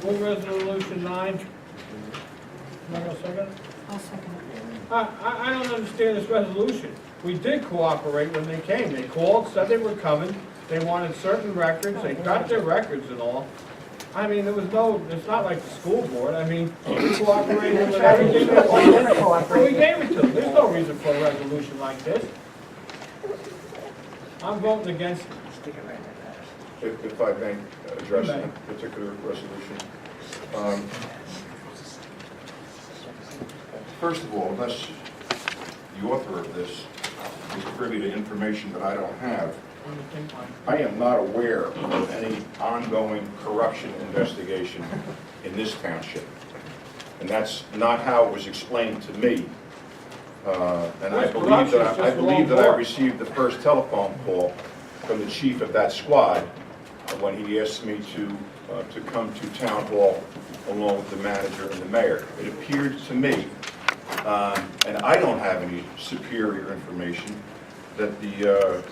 Move resolution 9. Am I gonna second it? I'll second it. I don't understand this resolution. We did cooperate when they came. They called, said they were coming, they wanted certain records, they got their records and all. I mean, there was no, it's not like the school board. I mean, we cooperated with everything they wanted. So we gave it to them. There's no reason for a resolution like this. I'm voting against it. If I may address that particular resolution. First of all, unless the author of this is privy to information that I don't have, I am not aware of any ongoing corruption investigation in this township. And that's not how it was explained to me. And I believe that I received the first telephone call from the chief of that squad when he asked me to come to town hall along with the manager and the mayor. It appeared to me, and I don't have any superior information, that the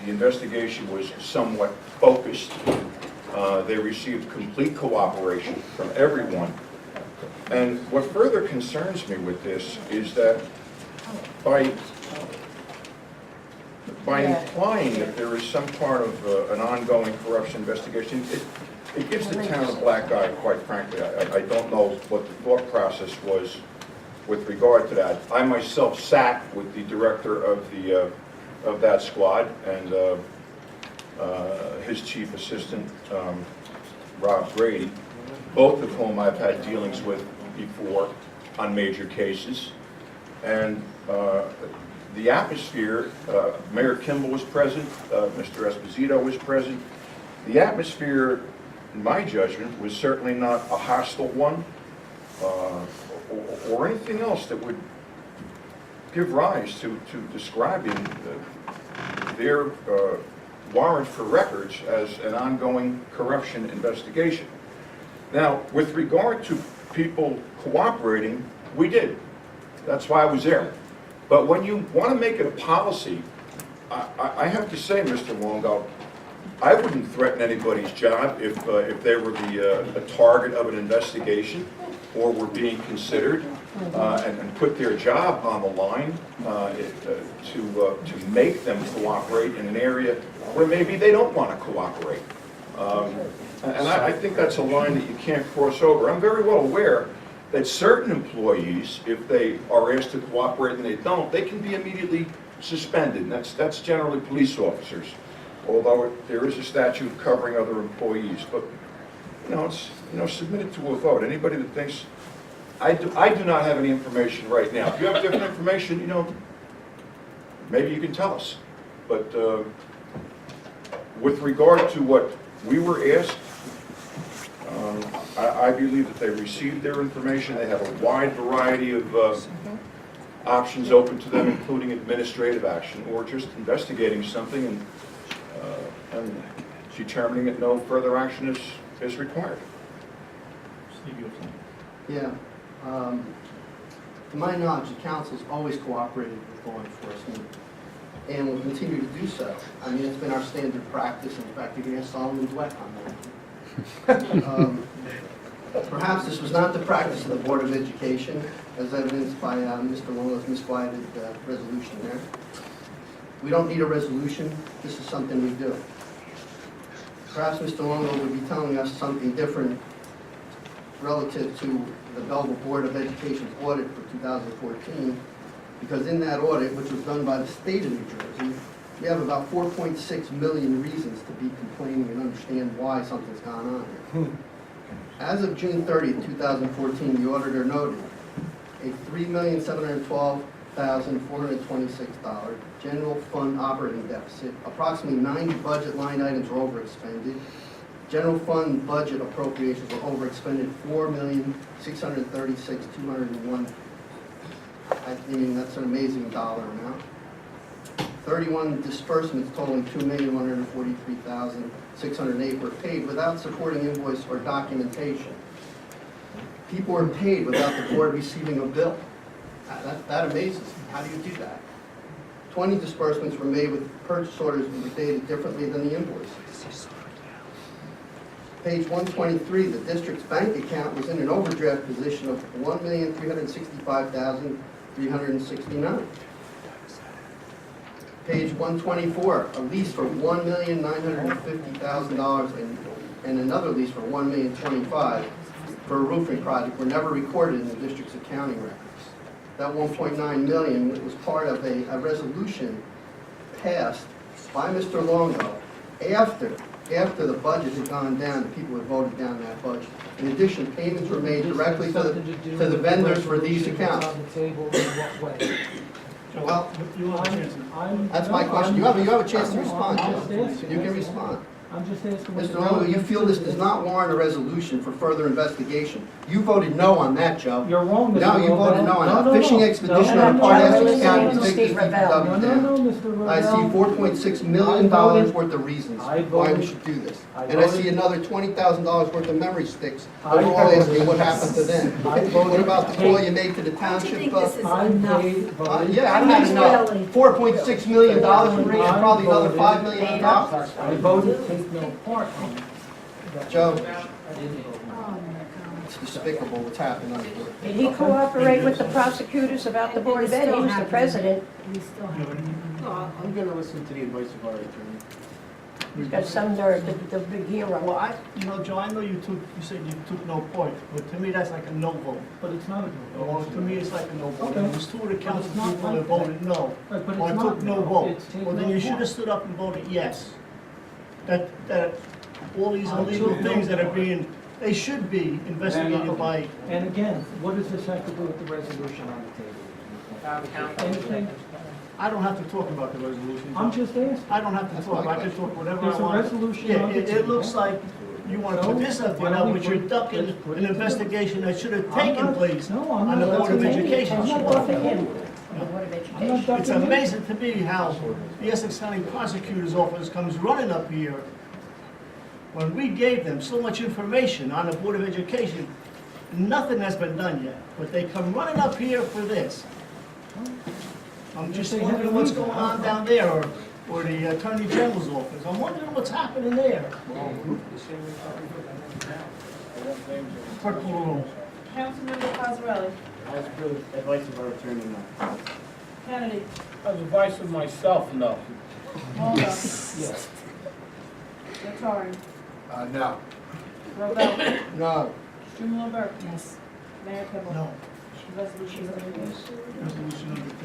investigation was somewhat focused. They received complete cooperation from everyone. And what further concerns me with this is that by implying that there is some part of an ongoing corruption investigation, it gives the town a black eye, quite frankly. I don't know what the thought process was with regard to that. I myself sat with the director of that squad and his chief assistant, Rob Grady, both of whom I've had dealings with before on major cases. And the atmosphere, Mayor Kimball was present, Mr. Esposito was present. The atmosphere, in my judgment, was certainly not a hostile one or anything else that would give rise to describing their warrant for records as an ongoing corruption investigation. Now, with regard to people cooperating, we did. That's why I was there. But when you want to make it a policy, I have to say, Mr. Longo, I wouldn't threaten anybody's job if they were a target of an investigation or were being considered and put their job on the line to make them cooperate in an area where maybe they don't want to cooperate. And I think that's a line that you can't cross over. I'm very well aware that certain employees, if they are asked to cooperate and they don't, they can be immediately suspended. And that's generally police officers, although there is a statute covering other employees. But it's submitted to a vote. Anybody that thinks I do not have any information right now. If you have different information, maybe you can tell us. But with regard to what we were asked, I believe that they received their information. They have a wide variety of options open to them, including administrative action or just investigating something and determining that no further action is required. Yeah. To my knowledge, the council's always cooperated with law enforcement and will continue to do so. I mean, it's been our standard practice. In fact, you can ask Solomon Dweck on that. Perhaps this was not the practice of the Board of Education, as evidenced by Mr. Longo's misguided resolution there. We don't need a resolution. This is something we do. Perhaps Mr. Longo would be telling us something different relative to the Belleville Board of Education's audit for 2014, because in that audit, which was done by the state of New Jersey, we have about 4.6 million reasons to be complaining and understand why something's gone on here. As of June 30th, 2014, the auditor noted a $3,712,426 general fund operating deficit. Approximately 90 budget line items were overexpended. General fund budget appropriations were overexpended $4,636,201. I mean, that's an amazing dollar amount. 31 disbursements totaling $2,143,608 were paid without supporting invoice or documentation. People were paid without the board receiving a bill. That amazes me. How do you do that? 20 disbursements were made with purchase orders that were dated differently than the invoices. Page 123, the district's bank account was in an overdraft position of $1,365,369. Page 124, a lease for $1,950,000 and another lease for $1,025,000 for a roofing project were never recorded in the district's accounting records. That $1.9 million was part of a resolution passed by Mr. Longo after the budget had gone down, the people had voted down that budget. In addition, payments were made directly to the vendors for these accounts. On the table in what way? Well, You want a chance? that's my question. You have a chance to respond, Joe. You can respond. I'm just asking. what Mr. the- Longo, you feel this does not warrant a resolution for further investigation. You voted no on that, Joe. You're wrong, Mr. No, you Longo. voted no on No, that. no, Fishing no. expedition No, on no, part no, of no, Essex no, County no, to no, take this no, DPW no, down. no, Mr. I see Ravel. $4.6 million worth of reasons I why we voted- should do this. I And I voted- see another $20,000 worth of memory sticks. I We're all voted- asking what happened to them. I voted- What about the call you made to the I township? think this is I enough. voted. Yeah, I don't have enough. Really? $4.6 million for me, and probably another $5 million on top. I voted to take no part on that. Joe, Oh, my God. it's despicable what's happening on the board. Did he cooperate with the prosecutors about the Board of Ed? He was the president. We still have. I'm gonna listen to the advice of our attorney. He's got some nerve, the big hero. Well, Joe, I know you said you took no point, but to me, that's like a no vote. But it's not a Well, to me, it's like a no vote. Okay. There was two of the council it's not people like that voted no, Right, but or it's took not. no vote. It's take Well, then no you should vote. have stood up and voted yes. That all these I illegal took no things that are vote. being, they should be investigated by, And again, what does this have to do with the resolution on the table? Anything? I don't have to talk about the resolution. I'm just asking. I don't have to That's talk, my I can talk whatever I There's a want. resolution Yeah, on the it table. looks like you want to put this up there Why now, don't we but you're put- ducking let's put an it to the- investigation that should have I'm taken not- place No, I'm on the not. Board of that's okay. Education. I'm not ducking him, the Board of I'm not Education. ducking It's him. amazing to me how the Essex County Prosecutor's Office comes running up here when we gave them so much information on the Board of Education. Nothing has been done yet, but they come running up here for this. I'm just wondering what's going on down there, or the Attorney General's office. I'm wondering what's happening there. Clerk call the roll. Councilmember Cosarelli? As per the advice of our attorney, no. Kennedy? As advice of myself, no. Longo? Yes. Nattari? No. Robel? No. Strumelob Burke? Yes. Mayor Kibble? No. Resolution is introduced. Resolution number 10.